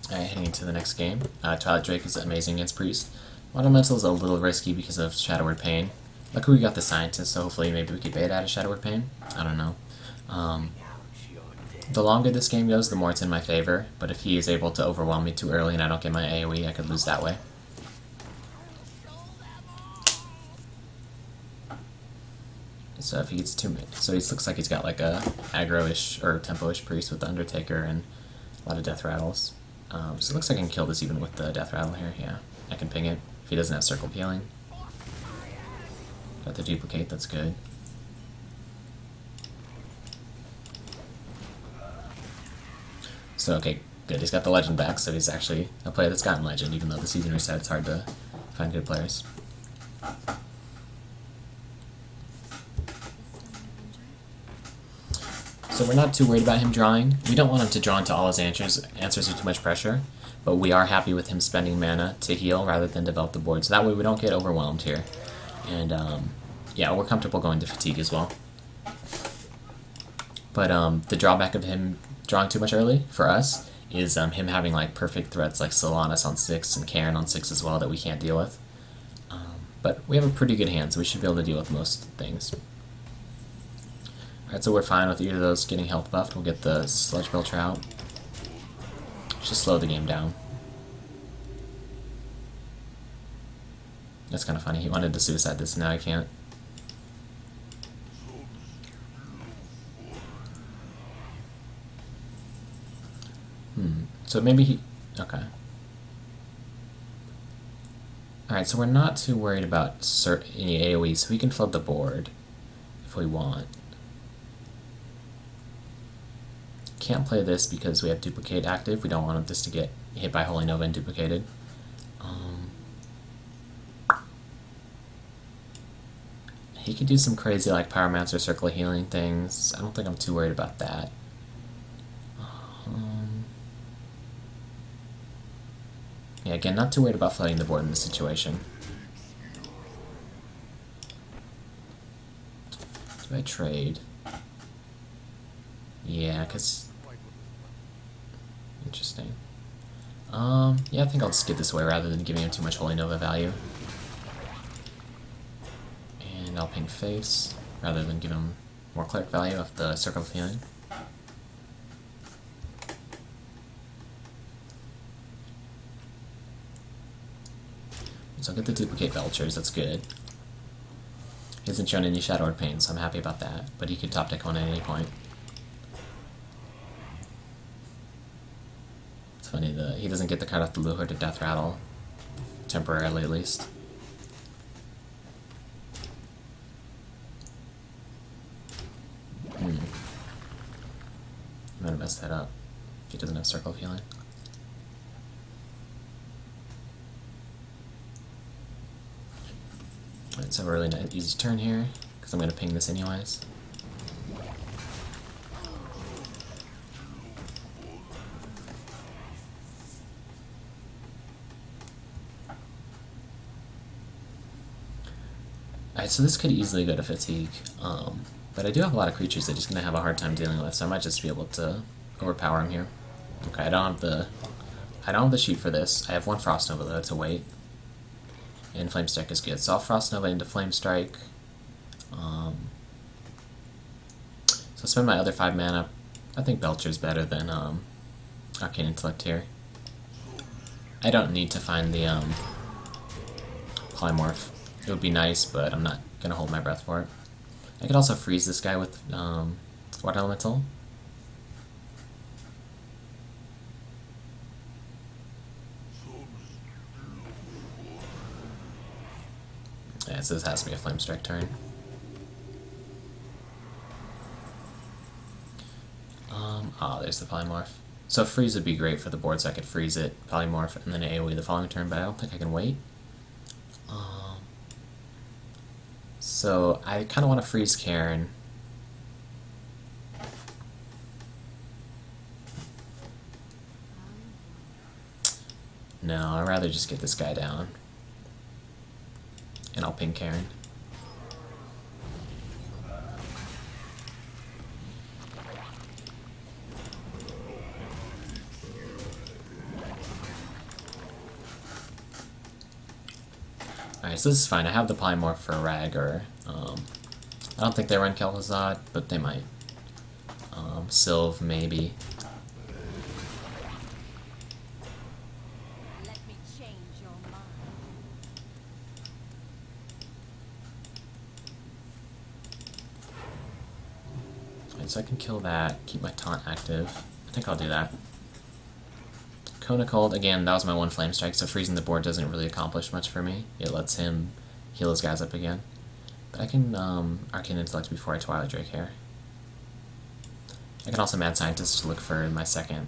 Alright, heading into the next game. Twilight Drake is amazing against Priest. Elemental is a little risky because of Shadow Word Pain. Luckily we got the Scientist, so hopefully maybe we could bait out a Shadow Word Pain. I don't know. The longer this game goes, the more it's in my favor, but if he is able to overwhelm me too early and I don't get my AoE, I could lose that way. So if he gets too many, so he looks like he's got like a aggro-ish or tempo-ish Priest with the Undertaker and a lot of Death Rattles. So it looks like I can kill this even with the Death Rattle here. Yeah, I can ping it if he doesn't have Circle Peeling. Got the Duplicate, that's good. So okay, good. He's got the Legend back, so he's actually a player that's gotten Legend, even though the season reset, it's hard to find good players. So we're not too worried about him drawing. We don't want him to draw into all his answers with too much pressure, but we are happy with him spending mana to heal rather than develop the board, so that way we don't get overwhelmed here. And yeah, we're comfortable going to Fatigue as well. But the drawback of him drawing too much early, for us, is him having like perfect threats like Solanas on 6 and Karen on 6 as well that we can't deal with. But we have a pretty good hand, so we should be able to deal with most things. Alright, so we're fine with either of those getting health buffed. We'll get the Sludge Belcher out. Just slow the game down. That's kind of funny. He wanted to suicide this, and now he can't. So maybe he... Okay. Alright, so we're not too worried about any AoE, so we can flood the board if we want. Can't play this because we have Duplicate active. We don't want this to get hit by Holy Nova and duplicated. He could do some crazy like Pyromancer Circle of Healing things. I don't think I'm too worried about that. Yeah, again, not too worried about flooding the board in this situation. Do I trade? Yeah, because... Interesting. Yeah, I think I'll just get this way rather than giving him too much Holy Nova value. And I'll ping face, rather than give him more cleric value of the Circle of Healing. So I'll get the Duplicate Belchers, that's good. He hasn't shown any Shadow Word Pain, so I'm happy about that, but he could top deck one at any point. It's funny that he doesn't get the card off the Luhur to Death Rattle, temporarily at least. I'm gonna mess that up if he doesn't have Circle of Healing. Alright, so a really nice, easy turn here, because I'm gonna ping this anyways. Alright, so this could easily go to Fatigue, but I do have a lot of creatures that he's going to have a hard time dealing with, so I might just be able to overpower him here. Okay, I don't have the sheet for this. I have one Frost Nova though to wait, and Flame Strike is good. So I'll Frost Nova into Flame Strike. So I'll spend my other 5 mana. I think Belcher's better than Arcane Intellect here. I don't need to find the Polymorph. It would be nice, but I'm not going to hold my breath for it. I could also freeze this guy with Water Elemental. Yeah, so this has to be a Flame Strike turn. There's the Polymorph. So freeze would be great for the board, so I could freeze it, Polymorph, and then AoE the following turn, but I don't think I can wait. So I kind of want to freeze Karen. No, I'd rather just get this guy down. And I'll ping Karen. Alright, so this is fine. I have the Polymorph for Rag, or, I don't think they run Kel'Thuzad, but they might. Sylve, maybe. Let me change your mind. Alright, so I can kill that, keep my taunt active. I think I'll do that. Cone of Cold, again, that was my one Flame Strike, so freezing the board doesn't really accomplish much for me. It lets him heal his guys up again. But I can Arcane Intellect before I Twilight Drake here. I can also Mad Scientist to look for my second.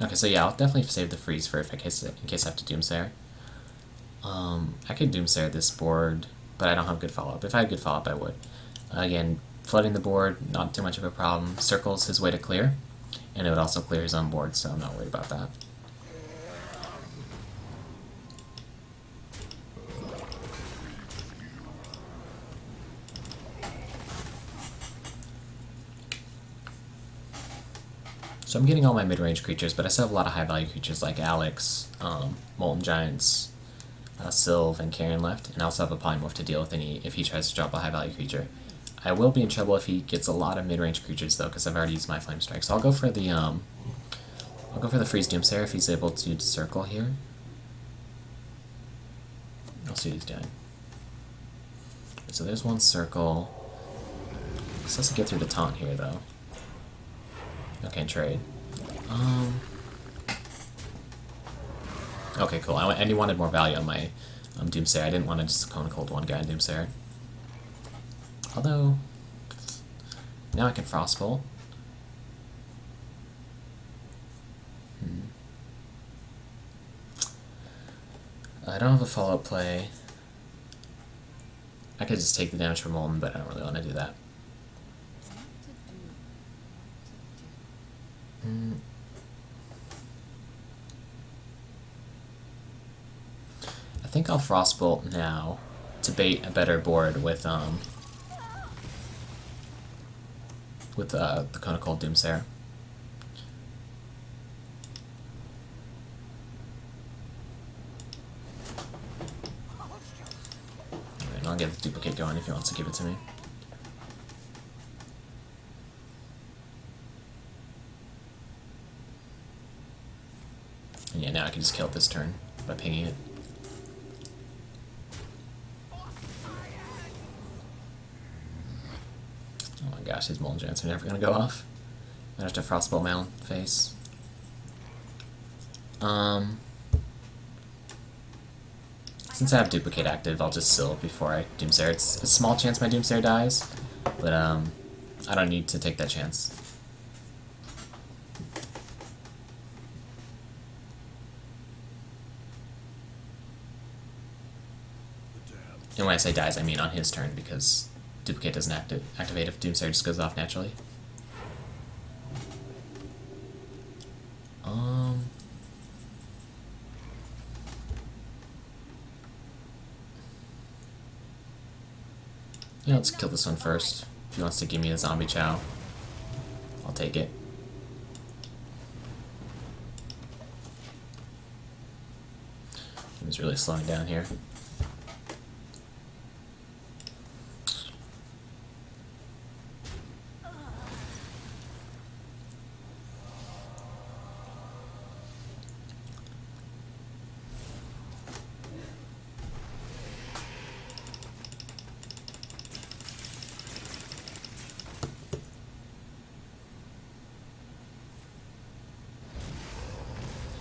Okay, so yeah, I'll definitely save the freeze for in case I have to Doomsayer. I could Doomsayer this board, but I don't have good follow-up. If I had good follow-up, I would. Again, flooding the board, not too much of a problem. Circles his way to clear, and it would also clear his own board, so I'm not worried about that. So I'm getting all my mid-range creatures, but I still have a lot of high-value creatures like Alex, Molten Giants, Sylve, and Karen left, and I also have a Polymorph to deal with if he tries to drop a high-value creature. I will be in trouble if he gets a lot of mid-range creatures though, because I've already used my Flame Strike. So I'll go for the Freeze Doomsayer if he's able to circle here. I'll see what he's doing. So there's one circle. This doesn't get through the taunt here though. Okay, trade. Okay, cool. I wanted more value on my Doomsayer. I didn't want to just Cone of Cold one guy in Doomsayer. Although, now I can Frostbolt. I don't have a follow-up play. I could just take the damage from Molten, but I don't really want to do that. I think I'll Frostbolt now to bait a better board with the Cone of Cold Doomsayer. Alright, I'll get the duplicate going if he wants to give it to me. And yeah, now I can just kill it this turn by pinging it. Oh my gosh, these Molten Giants are never gonna go off. I have to Frostbolt my own face. Since I have Duplicate active, I'll just Sylve before I Doomsayer. It's a small chance my Doomsayer dies, but I don't need to take that chance. And when I say dies, I mean on his turn, because Duplicate doesn't activate if Doomsayer just goes off naturally. Yeah, let's kill this one first. If he wants to give me a Zombie Chow, I'll take it. He's really slowing down here.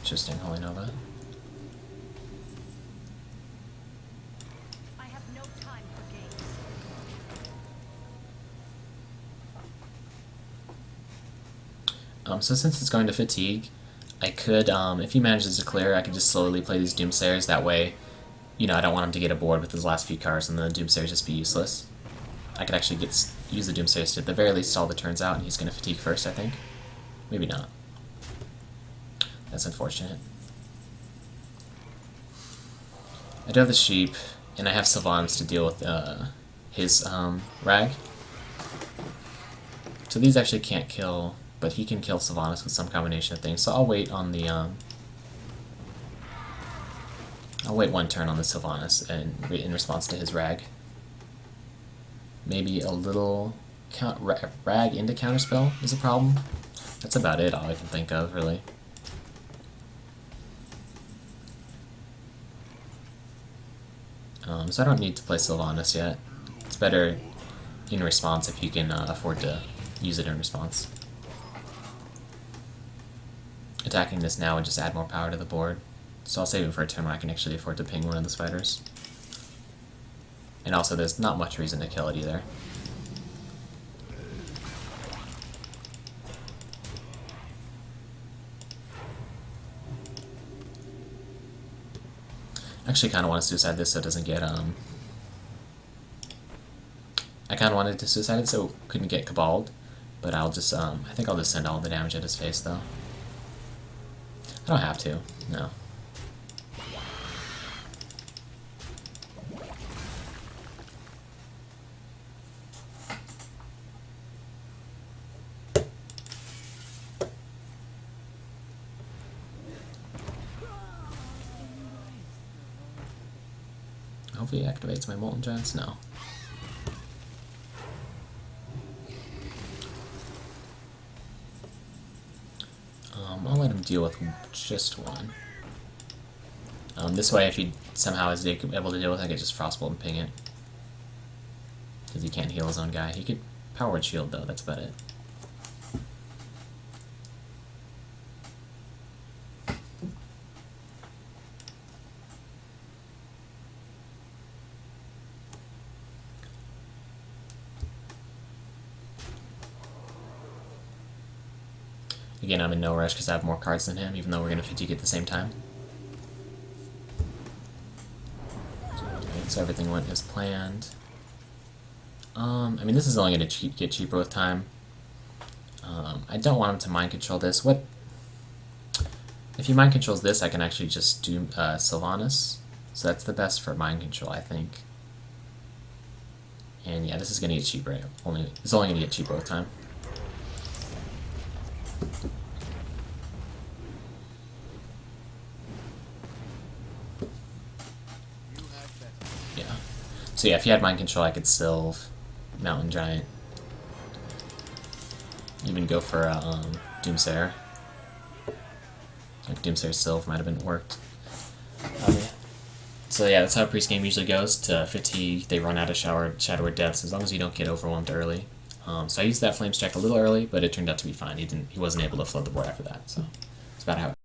Interesting, Holy Nova. I have no time for games. So since it's going to Fatigue, I could, if he manages to clear, I could just slowly play these Doomsayers. That way, you know, I don't want him to get a board with his last few cards and the Doomsayers just be useless. I could actually use the Doomsayers to at the very least stall the turns out, and he's going to Fatigue first, I think. Maybe not. That's unfortunate. I do have the Sheep, and I have Sylvanas to deal with his Rag. So these actually can't kill, but he can kill Sylvanas with some combination of things. So I'll wait on the I'll wait one turn on the Sylvanas and in response to his Rag. Maybe a little Rag into Counterspell is a problem. That's about it, all I can think of, really. So I don't need to play Sylvanas yet. It's better in response if you can afford to use it in response. Attacking this now would just add more power to the board, so I'll save it for a turn where I can actually afford to ping one of the spiders. And also there's not much reason to kill it either. I actually kind of want to suicide this so it doesn't get, I kind of wanted to suicide it so it couldn't get caballed, but I'll just, I think I'll just send all the damage at his face, though. I don't have to, no. Hopefully he activates my Molten Giants. No. I'll let him deal with just one. This way, if he somehow is able to deal with it, I can just Frostbolt and ping it. Because he can't heal his own guy. He could Power Word Shield, though. That's about it. Again, I'm in no rush because I have more cards than him, even though we're going to fatigue at the same time. Okay, so everything went as planned. I mean, this is only going to get cheaper with time. I don't want him to mind control this. What if he mind controls this? I can actually just do Sylvanas. So that's the best for mind control, I think. And yeah, this is going to get cheaper. It's only going to get cheaper with time. Yeah. So yeah, if he had mind control, I could Sylve, Mountain Giant, even go for Doomsayer. Like Doomsayer Sylve might have been worked. So yeah, that's how pre-game usually goes. To fatigue, they run out of Shadow Depths as long as you don't get overwhelmed early. So I used that Flame Strike a little early, but it turned out to be fine. He wasn't able to flood the board after that. So it's about how